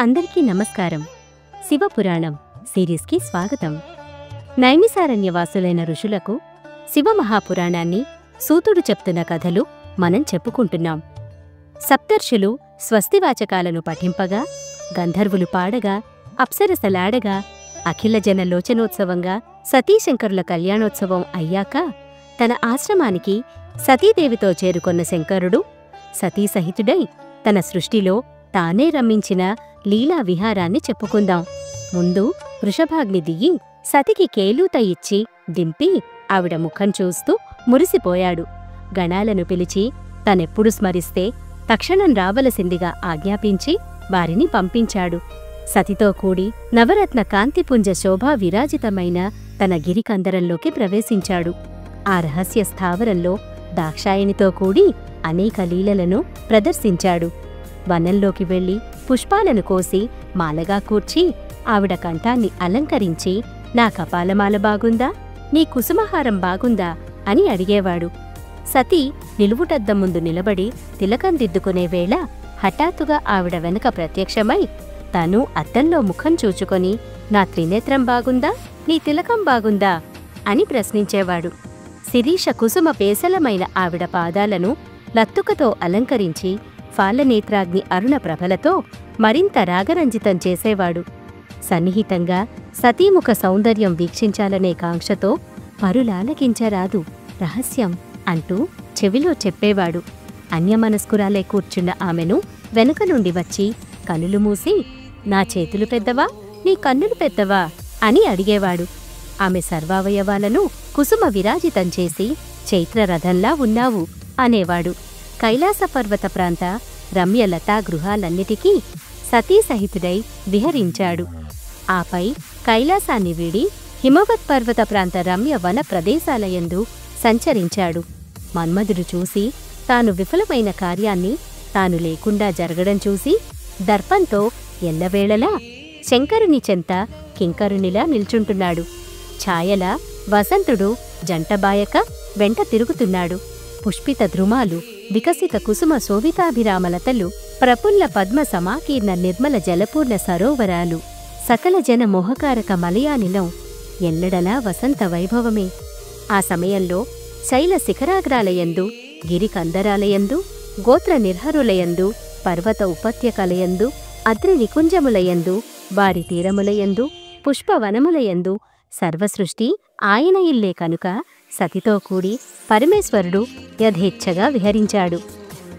అందరికీ నమస్కారం. శివపురాణం సిరీస్కి స్వాగతం. నైమిసారణ్యవాసులైన ఋషులకు శివమహాపురాణాన్ని సూతుడు చెప్తున్న కథలు మనం చెప్పుకుంటున్నాం. సప్తర్షులు స్వస్తివాచకాలను పఠింపగా, గంధర్వులు పాడగా, అప్సరసలాడగా, అఖిల జన లోచనోత్సవంగా సతీశంకరుల కళ్యాణోత్సవం అయ్యాక తన ఆశ్రమానికి సతీదేవితో చేరుకొన్న శంకరుడు సతీసహితుడై తన సృష్టిలో తానే రమ్మించిన లీలా విహారాన్ని చెప్పుకుందాం. ముందు వృషభాగ్ని దిగి సతికి కేలూత ఇచ్చి దింపి ఆవిడ ముఖం చూస్తూ మురిసిపోయాడు. గణాలను పిలిచి తనెప్పుడు స్మరిస్తే తక్షణం రావలసిందిగా ఆజ్ఞాపించి వారిని పంపించాడు. సతితో కూడి నవరత్న కాంతిపుంజ శోభా విరాజితమైన తన గిరికందరంలోకి ప్రవేశించాడు. ఆ రహస్య స్థావరంలో దాక్షాయణితో కూడి అనేక లీలలను ప్రదర్శించాడు. వనంలోకి వెళ్లి పుష్పాలను కోసి మాలగా కూర్చి ఆవిడ కంఠాన్ని అలంకరించి, నా కపాలమాల బాగుందా, నీ కుసుమహారం బాగుందా అని అడిగేవాడు. సతీ నిలువుటద్దం ముందు నిలబడి తిలకం దిద్దుకునే వేళ హఠాత్తుగా ఆవిడ వెనుక ప్రత్యక్షమై తాను అద్దంలో ముఖం చూచుకొని, నా త్రినేత్రం బాగుందా, నీ తిలకం బాగుందా అని ప్రశ్నించేవాడు. శిరీష కుసుమ పేసలమైన ఆవిడ పాదాలను లత్తుకతో అలంకరించి ఫాలనేత్రాగ్ని అరుణ ప్రభలతో మరింత రాగరంజితం చేసేవాడు. సన్నిహితంగా సతీముఖ సౌందర్యం వీక్షించాలనే కాంక్షతో పరులాలకించరాదు రహస్యం అంటూ చెవిలో చెప్పేవాడు. అన్యమనస్కురాలే కూర్చున్న ఆమెను వెనుక నుండి వచ్చి కనులు మూసి, నా చేతులు పెద్దవా, నీ కన్నులు పెద్దవా అని అడిగేవాడు. ఆమె సర్వావయవాలను కుసుమ విరాజితం చేసి చైత్రరథంలా ఉన్నావు అనేవాడు. కైలాస పర్వత ప్రాంత రమ్య లతా గృహాలన్నిటికీ సతీసహితుడై విహరించాడు. ఆపై కైలాసాన్ని వీడి హిమవత్పర్వత ప్రాంత రమ్య వన ప్రదేశాలయందు సంచరించాడు. మన్మధుడు చూసి తాను విఫలమైన కార్యాన్ని తాను లేకుండా జరగడం చూసి దర్పంతో ఎల్లవేళలా శంకరుని చెంత కింకరునిలా నిల్చుంటున్నాడు. ఛాయలా వసంతుడు జంటబాయక వెంట తిరుగుతున్నాడు. పుష్పిత ధ్రుమాలు, వికసిత కుసుమ శోభితాభిరామలతలు, ప్రపుల్ల పద్మ సమాకీర్ణ నిర్మల జలపూర్ణ సరోవరాలు, సకల జన మోహకారక మలయానిలం ఎల్లడలా వసంత వైభవమే. ఆ సమయంలో శైల శిఖరాగ్రాలయందు, గిరికందరాలయందు, గోత్ర నిర్హరులయందు, పర్వత ఉపత్యకలయందు, అద్రి నికుంజములయందు, వారి తీరములయందు, పుష్పవనములయందు సర్వసృష్టి ఆయన ఇల్లే కనుక సతితో కూడి పరమేశ్వరుడు యథేచ్ఛగా విహరించాడు.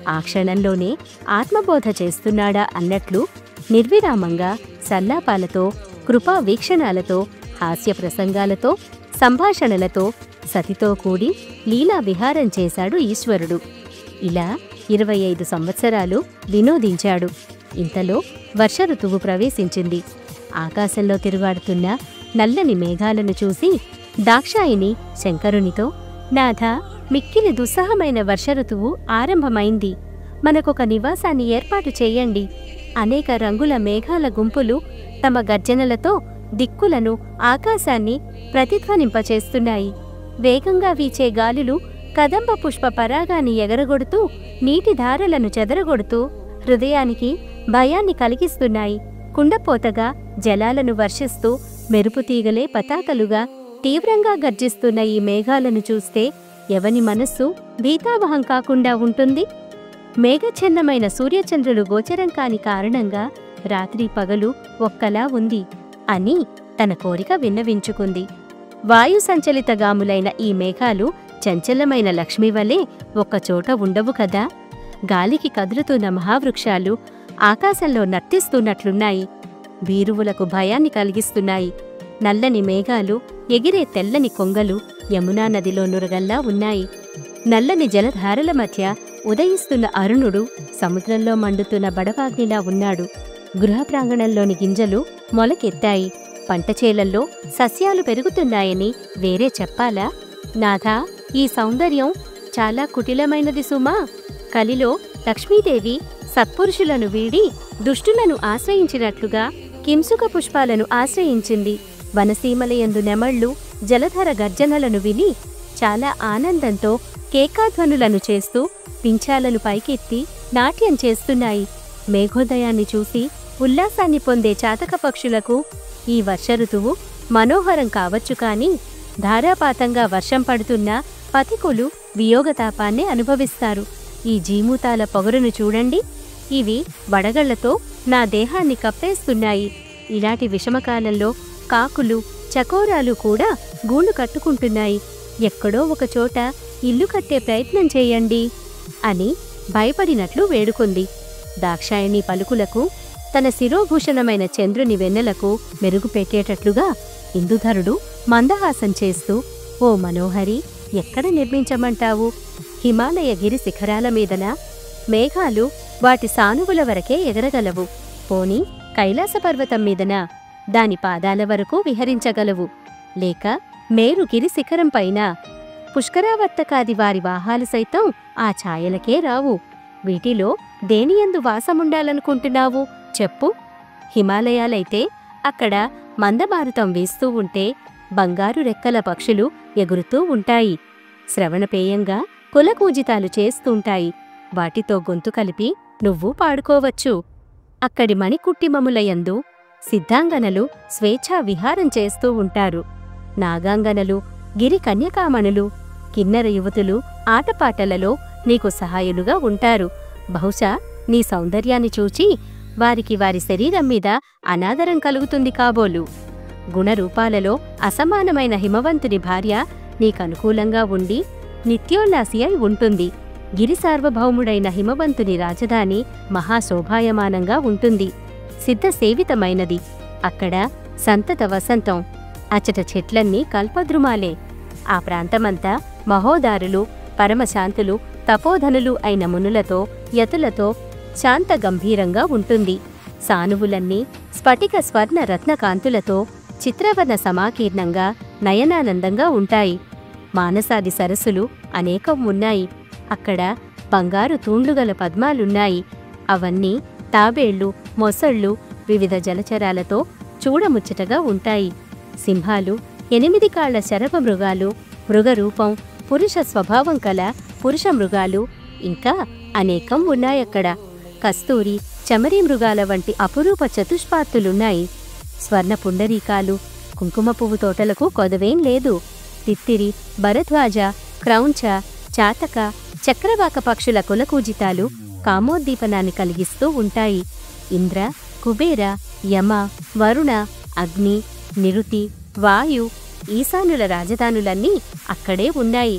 ఆ క్షణంలోనే ఆత్మబోధ చేస్తున్నాడా అన్నట్లు నిర్విరామంగా సల్లాపాలతో, కృపా వీక్షణాలతో, హాస్య ప్రసంగాలతో, సంభాషణలతో సతితో కూడి లీలా విహారం చేశాడు ఈశ్వరుడు. ఇలా 25 సంవత్సరాలు వినోదించాడు. ఇంతలో వర్ష ఋతువు ప్రవేశించింది. ఆకాశంలో తిరుగాడుతున్న నల్లని మేఘాలను చూసి దాక్షాయిని శంకరునితో, నాథా, మిక్కిలి దుస్సహమైన వర్షఋతువు ఆరంభమైంది. మనకొక నివాసాన్ని ఏర్పాటు చేయండి. అనేక రంగుల మేఘాల గుంపులు తమ గర్జనలతో దిక్కులను, ఆకాశాన్ని ప్రతిధ్వనింపచేస్తున్నాయి. వేగంగా వీచే గాలులు కదంబ పుష్ప పరాగాన్ని ఎగరగొడుతూ, నీటి ధారలను చెదరగొడుతూ హృదయానికి భయాన్ని కలిగిస్తున్నాయి. కుండపోతగా జలాలను వర్షిస్తూ మెరుపుతీగలే పతాకలుగా తీవ్రంగా గర్జిస్తున్న ఈ మేఘాలను చూస్తే ఎవని మనస్సు భీతావహం కాకుండా ఉంటుంది? మేఘఛన్నమైన సూర్యచంద్రులు గోచరం కాని కారణంగా రాత్రి పగలు ఒక్కలా ఉంది అని తన కోరిక విన్నవించుకుంది. వాయు సంచలితగాములైన ఈ మేఘాలు చంచలమైన లక్ష్మి వలె ఒక్కచోట ఉండవు కదా. గాలికి కదులుతున్న మహావృక్షాలు ఆకాశంలో నర్తిస్తున్నట్లున్నాయి. భీరువులకు భయాన్ని కలిగిస్తున్నాయి. నల్లని మేఘాలు, ఎగిరే తెల్లని కొంగలు యమునా నదిలో నురగల్లా ఉన్నాయి. నల్లని జలధారల మధ్య ఉదయిస్తున్న అరుణుడు సముద్రంలో మండుతున్న బడవాగ్నిలా ఉన్నాడు. గృహ ప్రాంగణంలోని గింజలు మొలకెత్తాయి. పంటచేలల్లో సస్యాలు పెరుగుతున్నాయని వేరే చెప్పాలా? నాథా, ఈ సౌందర్యం చాలా కుటిలమైనది సుమా. కలిలో లక్ష్మీదేవి సత్పురుషులను వీడి దుష్టులను ఆశ్రయించినట్లుగా కింసుక పుష్పాలను ఆశ్రయించింది. వనసీమలయందు నెమళ్ళు జలధర గర్జనలను విని చాలా ఆనందంతో కేకాధ్వనులను చేస్తూ పింఛాలను పైకెత్తి నాట్యం చేస్తున్నాయి. మేఘోదయాన్ని చూసి ఉల్లాసాన్ని పొందే చాతక పక్షులకు ఈ వర్ష ఋతువు మనోహరం కావచ్చు కాని ధారాపాతంగా వర్షం పడుతున్నా పథికులు వియోగతాపాన్ని అనుభవిస్తారు. ఈ జీమూతాల పొగరును చూడండి. ఇవి వడగళ్లతో నా దేహాన్ని కప్పేస్తున్నాయి. ఇలాంటి విషమకాలంలో కాకులు చకోరాలు కూడా గూళ్ళు కట్టుకుంటున్నాయి. ఎక్కడో ఒకచోట ఇల్లు కట్టే ప్రయత్నం చేయండి అని భయపడినట్లు వేడుకుంది. దాక్షాయణి పలుకులకు తన శిరోభూషణమైన చంద్రుని వెన్నెలకు మెరుగుపెట్టేటట్లుగా ఇందుధరుడు మందహాసం చేస్తూ, ఓ మనోహరి, ఎక్కడ నిర్మించమంటావు? హిమాలయ గిరి శిఖరాల మీదన? మేఘాలు వాటి సానువుల వరకే ఎగరగలవు. పోని కైలాస పర్వతం మీదన? దాని పాదాల వరకు విహరించగలవు. లేక మేరు గిరి శిఖరం పైన? పుష్కరావర్తకాది వారి వాహాలు సైతం ఆ ఛాయలకే రావు. వీటిలో దేనియందు వాసముండాలనుకుంటున్నావు చెప్పు? హిమాలయాలైతే అక్కడ మందమారుతం వీస్తూ ఉంటే బంగారు రెక్కల పక్షులు ఎగురుతూ ఉంటాయి. శ్రవణపేయంగా కులకూజితాలు చేస్తుంటాయి. వాటితో గొంతు కలిపి నువ్వు పాడుకోవచ్చు. అక్కడి మణికుట్టిమములయందు సిద్ధాంగనలు స్వేచ్ఛా విహారం చేస్తూ ఉంటారు. నాగాంగనలు, గిరి కన్యకామణులు, కిన్నర యువతులు ఆటపాటలలో నీకు సహాయులుగా ఉంటారు. బహుశా నీ సౌందర్యాన్ని చూచి వారికి వారి శరీరం మీద అనాదరం కలుగుతుంది కాబోలు. గుణరూపాలలో అసమానమైన హిమవంతుని భార్య నీకనుకూలంగా ఉండి నిత్యోల్లాసి అయి ఉంటుంది. గిరి సార్వభౌముడైన హిమవంతుని రాజధాని మహాశోభాయమానంగా ఉంటుంది. సిద్ధసేవితమైనది. అక్కడ సంతత వసంతం. అచట చెట్లన్నీ కల్పద్రుమాలే. ఆ ప్రాంతమంతా మహోదారులు, పరమశాంతులు, తపోధనులు అయిన మునులతో, యతులతో శాంత గంభీరంగా ఉంటుంది. సానువులన్నీ స్ఫటిక స్వర్ణ రత్నకాంతులతో చిత్రవర్ణ సమాకీర్ణంగా నయనానందంగా ఉంటాయి. మానసాది సరస్సులు అనేకం ఉన్నాయి. అక్కడ బంగారు తూండ్లుగల పద్మాలున్నాయి. అవన్నీ తాబేళ్లు, మొసళ్ళు, వివిధ జలచరాలతో చూడముచ్చటగా ఉంటాయి. సింహాలు, 8 కాళ్ల శరభ మృగాలు, మృగరూపం, పురుష స్వభావం కల పురుష మృగాలు ఇంకా అనేకం ఉన్నాయక్కడ. కస్తూరి, చమరీ మృగాల వంటి అపురూప చతుష్పాత్తులున్నాయి. స్వర్ణ పుండరీకాలు, కుంకుమ పువ్వు తోటలకు కొదవేం లేదు. తిత్తిరి, భరద్వాజ, క్రౌంచ, చాతక, చక్రవాక పక్షుల కులకూజితాలు కామోద్దీపనాన్ని కలిగిస్తూ ఉంటాయి. ఇంద్ర, కుబేర, యమ, వరుణ, అగ్ని, నిరుతి, వాయు, ఈశానుల రాజధానులన్నీ అక్కడే ఉన్నాయి.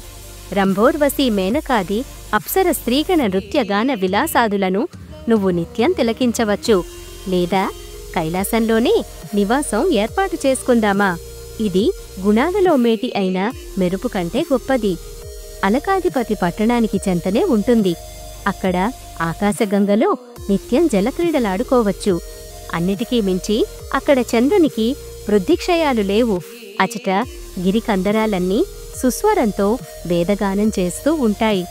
రంభోర్వశి, మేనకాది అప్సర స్త్రీగణ నృత్యగాన విలాసాదులను నువ్వు నిత్యం తిలకించవచ్చు. లేదా కైలాసంలోనే నివాసం ఏర్పాటు చేసుకుందామా? ఇది గుణాలలో మేటి అయిన మెరుపు కంటే గొప్పది. అలకాధిపతి పట్టణానికి చెంతనే ఉంటుంది. అక్కడ ఆకాశగంగలో నిత్యం జలక్రీడలాడుకోవచ్చు. అన్నిటికీ మించి అక్కడ చంద్రునికి వృద్ధిక్షయాలు లేవు. అచట గిరికందరాలన్నీ సుస్వరంతో వేదగానం చేస్తూ ఉంటాయి.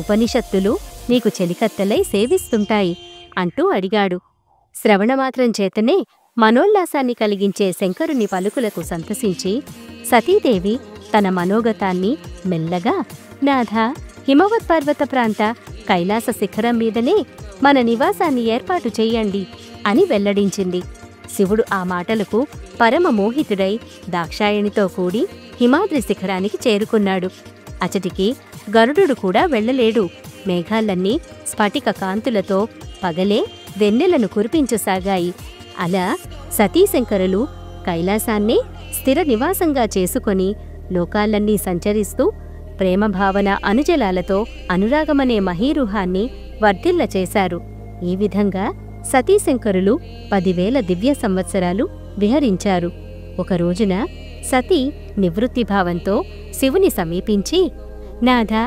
ఉపనిషత్తులు నీకు చెలికత్తెలై సేవిస్తుంటాయి అంటూ అడిగాడు. శ్రవణమాత్రం చేతనే మనోల్లాసాన్ని కలిగించే శంకరుని పలుకులకు సంతసించి సతీదేవి తన మనోగతాన్ని మెల్లగా, నాథా, హిమవత్పర్వత ప్రాంత కైలాస శిఖరం మీదనే మన నివాసాన్ని ఏర్పాటు చెయ్యండి అని వెల్లడించింది. శివుడు ఆ మాటలకు పరమమోహితుడై దాక్షాయణితో కూడి హిమాద్రి శిఖరానికి చేరుకున్నాడు. అచటికి గరుడు కూడా వెళ్లలేడు. మేఘాలన్నీ స్ఫటిక కాంతులతో పగలే వెన్నెలను కురిపించసాగాయి. అలా సతీశంకరులు కైలాసాన్నే స్థిర నివాసంగా చేసుకొని లోకాలన్నీ సంచరిస్తూ ప్రేమభావన అనుజలాలతో అనురాగమనే మహీరుహాన్ని వర్ధిల్ల చేశారు. ఈ విధంగా సతీశంకరులు 10,000 దివ్య సంవత్సరాలు విహరించారు. ఒకరోజున సతీ నివృత్తిభావంతో శివుని సమీపించి, నాథా,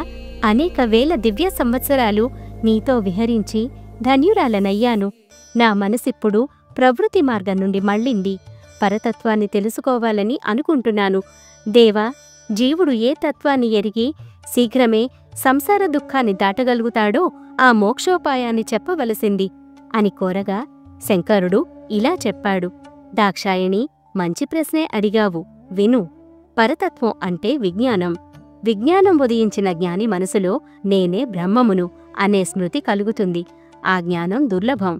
అనేక వేల దివ్య సంవత్సరాలు నీతో విహరించి ధన్యురాలనయ్యాను. నా మనసిప్పుడు ప్రవృత్తి మార్గం నుండి మళ్ళింది. పరతత్వాన్ని తెలుసుకోవాలని అనుకుంటున్నాను. దేవా, జీవుడు ఏ తత్వాన్ని ఎరిగి శీఘ్రమే సంసార దుఃఖాన్ని దాటగలుగుతాడో ఆ మోక్షోపాయాన్ని చెప్పవలసింది అని కోరగా శంకరుడు ఇలా చెప్పాడు. దాక్షాయణి, మంచి ప్రశ్నే అడిగావు. విను. పరతత్వం అంటే విజ్ఞానం. విజ్ఞానం ఉదయించిన జ్ఞాని మనసులో నేనే బ్రహ్మమును అనే స్మృతి కలుగుతుంది. ఆ జ్ఞానం దుర్లభం.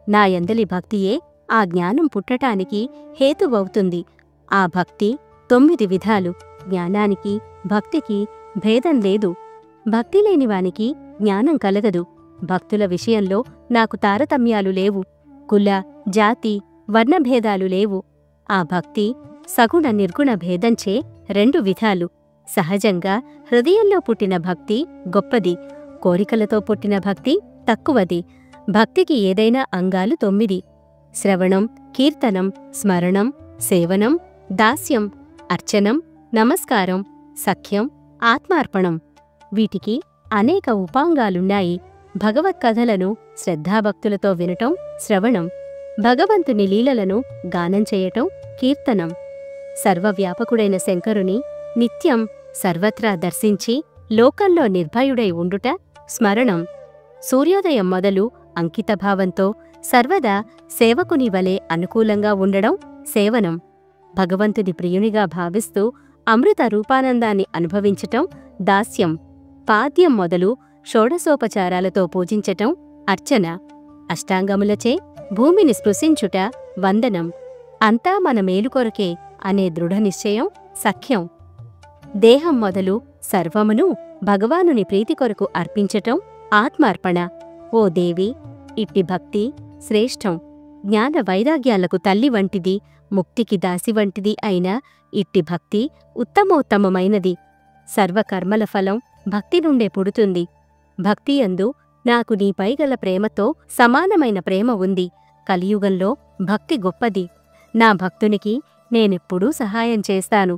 నా యందలి భక్తియే ఆ జ్ఞానం పుట్టటానికి హేతువవుతుంది. ఆ భక్తి 9 విధాలు. జ్ఞానానికి భక్తికి భేదం లేదు. భక్తి లేనివానికి జ్ఞానం కలగదు. భక్తుల విషయంలో నాకు తారతమ్యాలు లేవు. కుల, జాతి, వర్ణభేదాలు లేవు. ఆ భక్తి సగుణ నిర్గుణ భేదంచే 2 విధాలు. సహజంగా హృదయంలో పుట్టిన భక్తి గొప్పది, కోరికలతో పుట్టిన భక్తి తక్కువది. భక్తికి ఏదైనా అంగాలు 9: శ్రవణం, కీర్తనం, స్మరణం, సేవనం, దాస్యం, అర్చనం, నమస్కారం, సఖ్యం, ఆత్మార్పణం. వీటికి అనేక ఉపాంగాలున్నాయి. భగవత్కథలను శ్రద్ధాభక్తులతో వినటం శ్రవణం, భగవంతుని లీలలను గానం చేయటం కీర్తనం, సర్వవ్యాపకుడైన శంకరుని నిత్యం సర్వత్రా దర్శించి లోకంలో నిర్భయుడై ఉండుట స్మరణం, సూర్యోదయం మొదలు అంకితభావంతో సర్వదా సేవకుని వలె అనుకూలంగా ఉండడం సేవనం, భగవంతుని ప్రియునిగా భావిస్తూ అమృత రూపానందాన్ని అనుభవించటం దాస్యం, పాద్యం మొదలు షోడశోపచారాలతో పూజించటం అర్చన, అష్టాంగములచే భూమిని స్పృశించుట వందనం, అంతా మన మేలుకొరకే అనే దృఢనిశ్చయం సఖ్యం, దేహం మొదలు సర్వమును భగవానుని ప్రీతి కొరకు అర్పించటం ఆత్మార్పణ. ఓ దేవి, ఇట్టి భక్తి శ్రేష్టం. జ్ఞాన వైరాగ్యాలకు తల్లి వంటిది, ముక్తికి దాసి వంటిది అయిన ఇట్టి భక్తి ఉత్తమోత్తమమైనది. సర్వకర్మల ఫలం భక్తి నుండే పుడుతుంది. భక్తియందు నాకు నీపై గల ప్రేమతో సమానమైన ప్రేమ ఉంది. కలియుగంలో భక్తి గొప్పది. నా భక్తునికి నేనెప్పుడూ సహాయం చేస్తాను.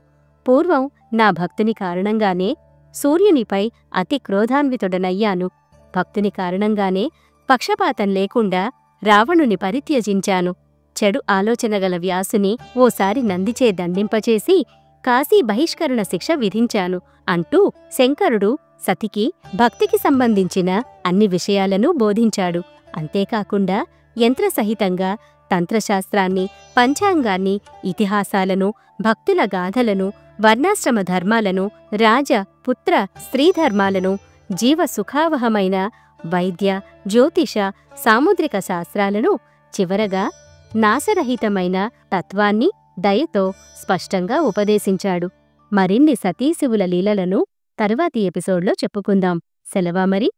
పూర్వం నా భక్తుని కారణంగానే సూర్యునిపై అతి క్రోధాన్వితుడనయ్యాను. భక్తుని కారణంగానే పక్షపాతం లేకుండా రావణుని పరిత్యజించాను. చెడు ఆలోచనగల వ్యాసుని ఓసారి నందిచే దండింపచేసి కాశీ బహిష్కరణ శిక్ష విధించాను అంటూ శంకరుడు సతికి భక్తికి సంబంధించిన అన్ని విషయాలను బోధించాడు. అంతేకాకుండా యంత్రసహితంగా తంత్రశాస్త్రాన్ని, పంచాంగాన్ని, ఇతిహాసాలను, భక్తుల గాథలను, వర్ణాశ్రమ ధర్మాలను, రాజ, పుత్ర, స్త్రీధర్మాలను, జీవ సుఖావహమైన వైద్య, జ్యోతిష, సాముద్రిక శాస్త్రాలను, చివరగా నాశరహితమైన తత్వాన్ని దయతో స్పష్టంగా ఉపదేశించాడు. మరిన్ని సతీశివుల లీలలను తరువాతి ఎపిసోడ్లో చెప్పుకుందాం. సెలవా మరి.